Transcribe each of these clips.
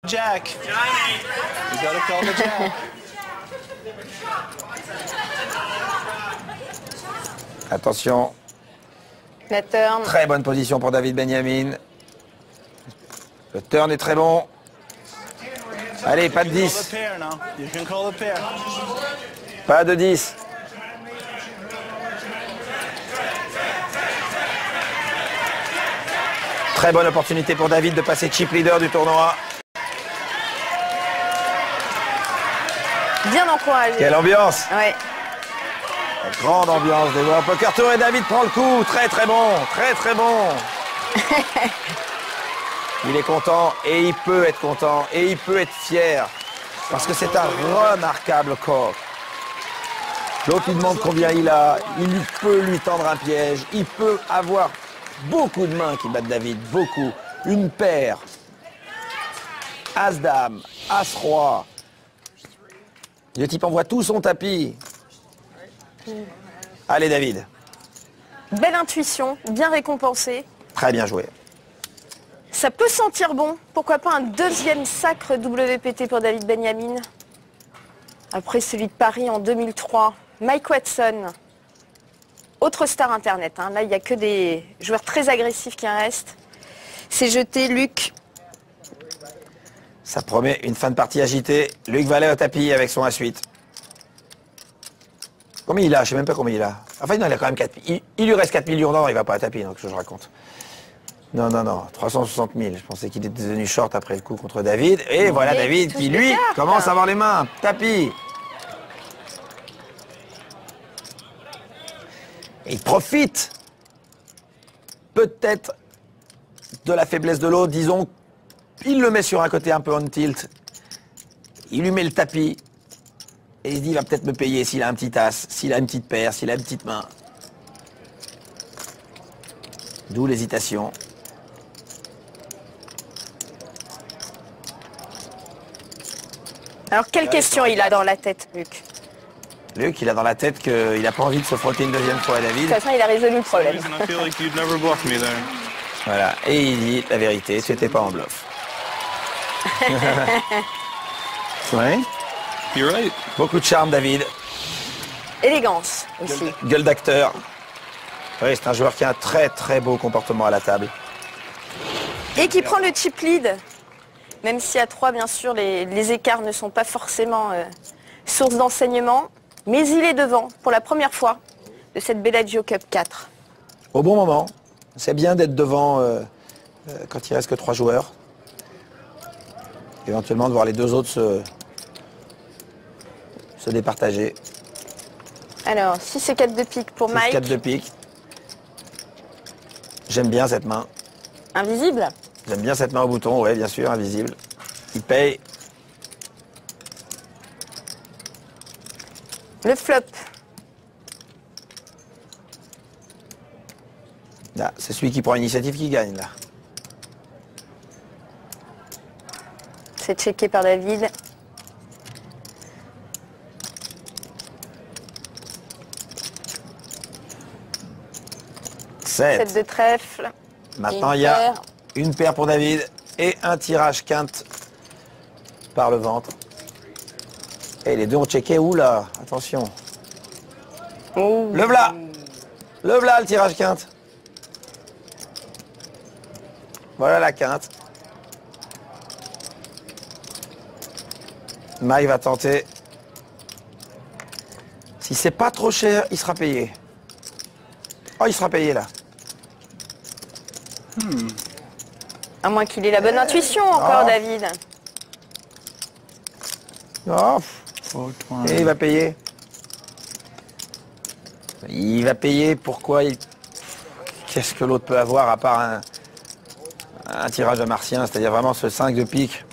Jack. You gotta call the jack. Attention. La turn. Très bonne position pour David Benjamin. Le turn est très bon. Allez, pas de 10. Pas de 10. Très bonne opportunité pour David de passer chip leader du tournoi. Bien encouragé. Quelle ambiance! Ouais. La grande ambiance des World Poker Tour et David prend le coup. Très très bon, très très bon. Il est content et il peut être content et il peut être fier parce que c'est un remarquable corps. L'autre lui demande combien il a, il peut lui tendre un piège, il peut avoir beaucoup de mains qui battent David, beaucoup. Une paire, As-Dame, As-Roi. Le type envoie tout son tapis. Allez David. Belle intuition, bien récompensée. Très bien joué. Ça peut sentir bon. Pourquoi pas un deuxième sacre WPT pour David Benjamin. Après celui de Paris en 2003. Mike Watson. Autre star internet. Hein. Là, il n'y a que des joueurs très agressifs qui restent. C'est jeté, Luc. Ça promet une fin de partie agitée. Luc Vallet au tapis avec son A8. Combien il a? Je sais même pas combien il a. Enfin, non, il a quand même 4... Il lui reste 4 millions d'or, il va pas à tapis, donc je raconte. Non, non, non, 360 000. Je pensais qu'il était devenu short après le coup contre David. Et non, voilà David qui, lui, commence à avoir les mains. Tapis. Et il profite peut-être de la faiblesse de l'autre, disons. Il le met sur un côté un peu on tilt. Il lui met le tapis. Et il se dit, il va peut-être me payer s'il a un petit as, s'il a une petite paire, s'il a une petite main. D'où l'hésitation. Alors, quelle question il a dans la tête, Luc? Luc, il a dans la tête qu'il n'a pas envie de se frotter une deuxième fois à David. De toute façon, il a résolu le problème. Voilà, et il dit la vérité, tu n'étais pas en bluff. Ouais. You're right. Beaucoup de charme, David. Élégance aussi. Gueule d'acteur. Oui, c'est un joueur qui a un très très beau comportement à la table. Et qui prend le chip lead. Même si à 3, bien sûr, les écarts ne sont pas forcément source d'enseignement. Mais il est devant pour la première fois de cette Bellagio Cup 4. Au bon moment. C'est bien d'être devant quand il reste que 3 joueurs. Éventuellement de voir les deux autres se départager. Alors, 6 et 4 de pique pour Mike. 4 de pique. J'aime bien cette main. Invisible. J'aime bien cette main au bouton, ouais, bien sûr, invisible. Il paye. Le flop. Là, c'est celui qui prend l'initiative qui gagne, là. C'est checké par David. Sept. 7 de trèfle. Maintenant, il y a une paire pour David et un tirage quinte par le ventre. Et les deux ont checké. Oula, attention. Oh. Le v'là. Le v'là, le tirage quinte. Voilà la quinte. Mike va tenter. Si c'est pas trop cher, il sera payé. Oh, il sera payé là. À moins qu'il ait la bonne intuition encore, David. Oh. Et il va payer. Il va payer. Pourquoi Qu'est-ce que l'autre peut avoir à part un tirage à martien, c'est-à-dire vraiment ce 5 de pique.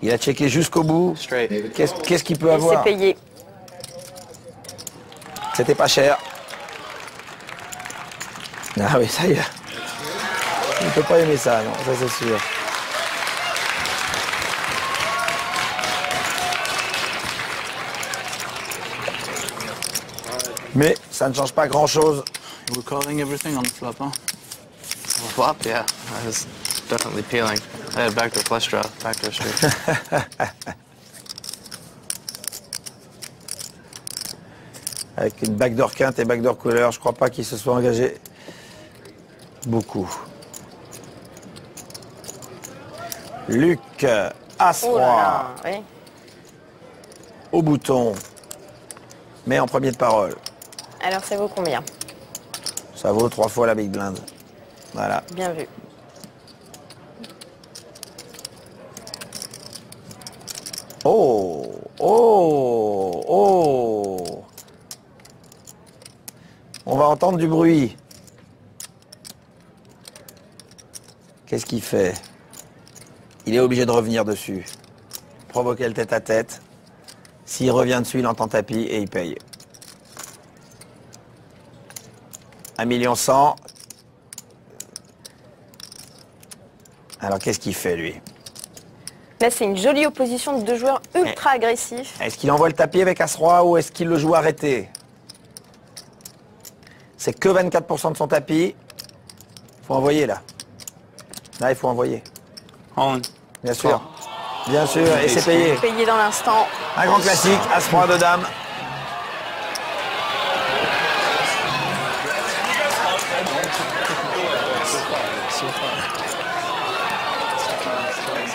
Il a checké jusqu'au bout. Qu'est-ce qu'il peut avoir? C'est payé. C'était pas cher. Ah oui, ça y est. Il ne peut pas aimer ça, non, ça c'est sûr. Mais ça ne change pas grand-chose. We're calling everything on the flop, huh? Flop, yeah. definitely peeling. I had backdoor flush draw, backdoor straight. Avec une backdoor quinte et backdoor couleur, je crois pas qu'il se soit engagé beaucoup. Luc, As-Roi, Oh là là, oui. au bouton, mais en premier de parole. Alors ça vaut combien? Ça vaut 3 fois la big blind. Voilà. Bien vu. Oh, oh, oh. On va entendre du bruit. Qu'est-ce qu'il fait? Il est obligé de revenir dessus. Provoquer le tête-à-tête. S'il revient dessus, il entend tapis et il paye. 1 100 000. Alors qu'est-ce qu'il fait lui? Là, c'est une jolie opposition de deux joueurs ultra agressifs. Est-ce qu'il envoie le tapis avec As-Roi ou est-ce qu'il le joue arrêté? C'est que 24% de son tapis. Il faut envoyer là. Là, il faut envoyer. All in. Bien sûr. Bien sûr, et c'est payé. Payé dans l'instant. Un grand classique, As-Roi de dame.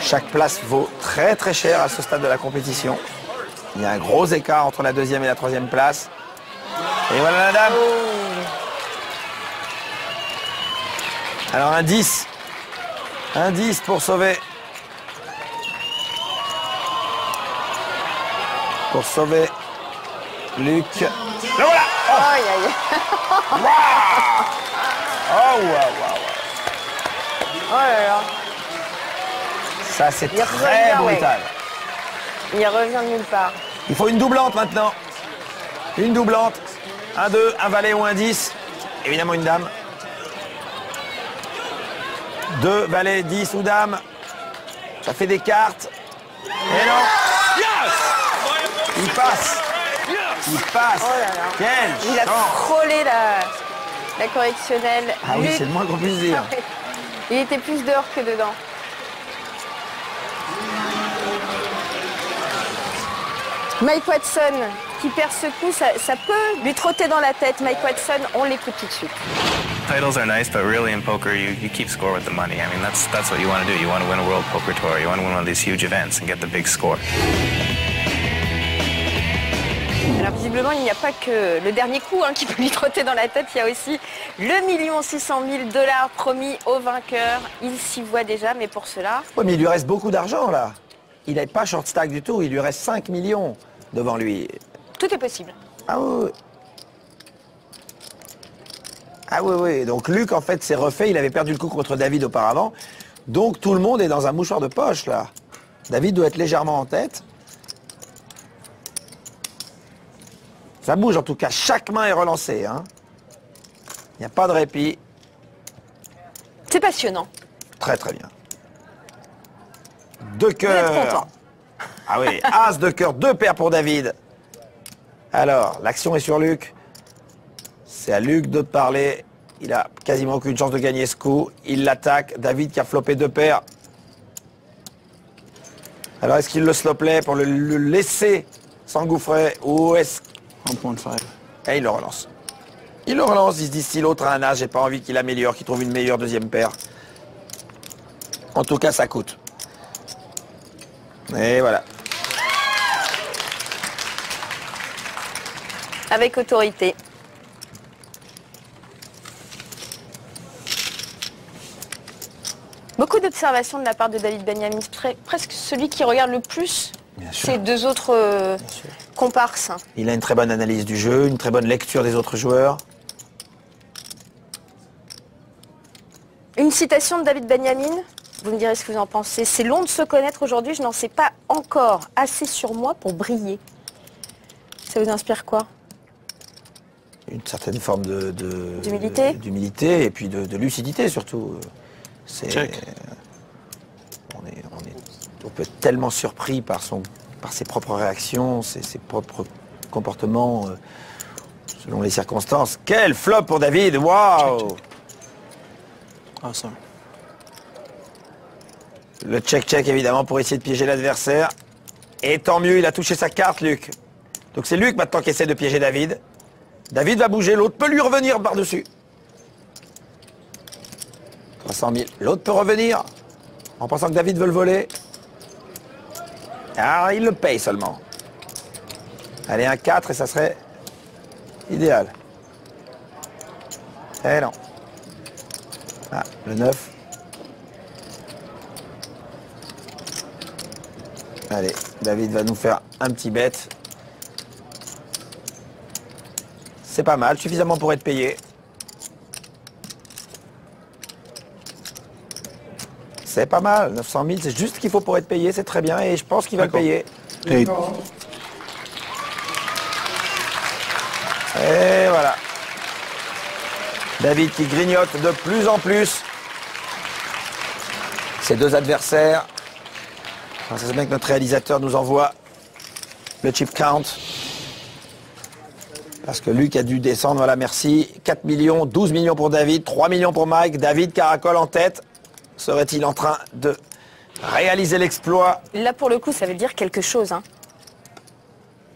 Chaque place vaut très très cher à ce stade de la compétition. Il y a un gros écart entre la deuxième et la troisième place. Et voilà la dame. Alors un 10. Un 10 pour sauver. Pour sauver Luc. Le voilà. Aïe, aïe. Oh, waouh, waouh. Oh là là. Ça, c'est Il très revient, ouais. brutal. Il revient de nulle part. Il faut une doublante maintenant. Une doublante. Un 2, un valet ou un 10. Évidemment une dame. 2, valet, 10 ou dame. Ça fait des cartes. Et non. Il passe. Il passe. Oh là là. Quelle Il a chance. frôlé la correctionnelle. Ah oui, Luc- c'est le moins qu'on puisse dire. Il était plus dehors que dedans. Mike Watson qui perd ce coup, ça peut lui trotter dans la tête. Mike Watson, on l'écoute tout de suite. Titles are nice, but really in poker, you keep score with the money. I mean, that's what you want to do. You want to win a World Poker Tour. You want to win one of these huge events and get the big score. Alors visiblement, il n'y a pas que le dernier coup qui peut lui trotter dans la tête. Il y a aussi le 1 600 000 $ promis au vainqueur. Il s'y voit déjà, mais pour cela... Oui, mais il lui reste beaucoup d'argent là. Il n'est pas short stack du tout. Il lui reste 5 millions devant lui. Tout est possible. Ah oui. Ah oui, oui. Donc Luc, en fait, s'est refait. Il avait perdu le coup contre David auparavant. Donc tout le monde est dans un mouchoir de poche, là. David doit être légèrement en tête. Ça bouge, en tout cas. Chaque main est relancée. Hein. Il n'y a pas de répit. C'est passionnant. Très, très bien. Deux Vous êtes cœurs. content. Ah oui, as de cœur, 2 paires pour David. Alors, l'action est sur Luc. C'est à Luc de parler. Il a quasiment aucune chance de gagner ce coup. Il l'attaque. David qui a flopé 2 paires. Alors, est-ce qu'il le sloplay pour le laisser s'engouffrer ou est-ce... 1.5. Et il le relance. Il le relance. Il se dit, si l'autre a un as, j'ai pas envie qu'il améliore, qu'il trouve une meilleure deuxième paire. En tout cas, ça coûte. Et voilà. Avec autorité. Beaucoup d'observations de la part de David Benjamin. Presque celui qui regarde le plus Bien sûr. ces deux autres sûr. comparses. Il a une très bonne analyse du jeu, une très bonne lecture des autres joueurs. Une citation de David Benjamin. Vous me direz ce que vous en pensez. C'est long de se connaître aujourd'hui. Je n'en sais pas encore assez sur moi pour briller. Ça vous inspire quoi? Une certaine forme D'humilité. d'humilité et puis de lucidité surtout. Check. On peut être tellement surpris par ses propres réactions, ses propres comportements selon les circonstances. Quel flop pour David! Waouh! Awesome. Le check-check, évidemment, pour essayer de piéger l'adversaire. Et tant mieux, il a touché sa carte, Luc. Donc c'est Luc maintenant qui essaie de piéger David. David va bouger, l'autre peut lui revenir par-dessus. 300 000. L'autre peut revenir en pensant que David veut le voler. Ah, il le paye seulement. Allez, un 4 et ça serait idéal. Eh non. Ah, le 9. Allez, David va nous faire un petit bet. C'est pas mal, suffisamment pour être payé. C'est pas mal, 900 000, c'est juste ce qu'il faut pour être payé, c'est très bien et je pense qu'il va le payer. Et voilà. David qui grignote de plus en plus ses deux adversaires. C'est bien que notre réalisateur nous envoie le chip count. Parce que Luc a dû descendre, voilà, merci. 4 millions, 12 millions pour David, 3 millions pour Mike. David caracole en tête. Serait-il en train de réaliser l'exploit? Là, pour le coup, ça veut dire quelque chose. Hein.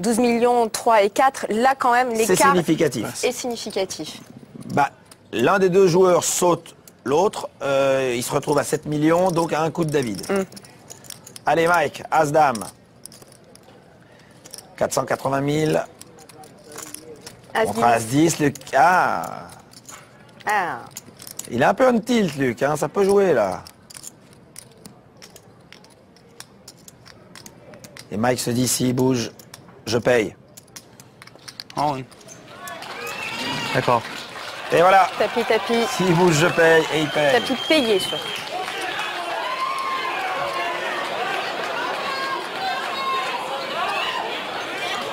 12 millions, 3 et 4, là, quand même, l'écart c'est significatif. est significatif. Bah, l'un des deux joueurs saute l'autre. Il se retrouve à 7 millions, donc à un coup de David. Allez, Mike, As-Dame. 480 000. Contre As-10, Luc. Ah. Il a un peu un tilt, Luc, hein, ça peut jouer, là. Et Mike se dit, s'il bouge, je paye. All in. D'accord. Et voilà. Tapis, tapis. S'il bouge, je paye, et il paye. Tapis payé, surtout.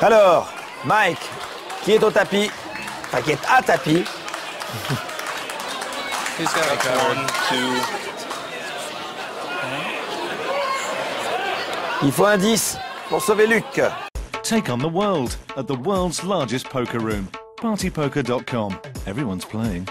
Alors, Mike, qui est au tapis, enfin qui est à tapis. He's got like 1, 2. Il faut un 10 pour sauver Luc. Take on the world at the world's largest poker room. Partypoker.com. Everyone's playing.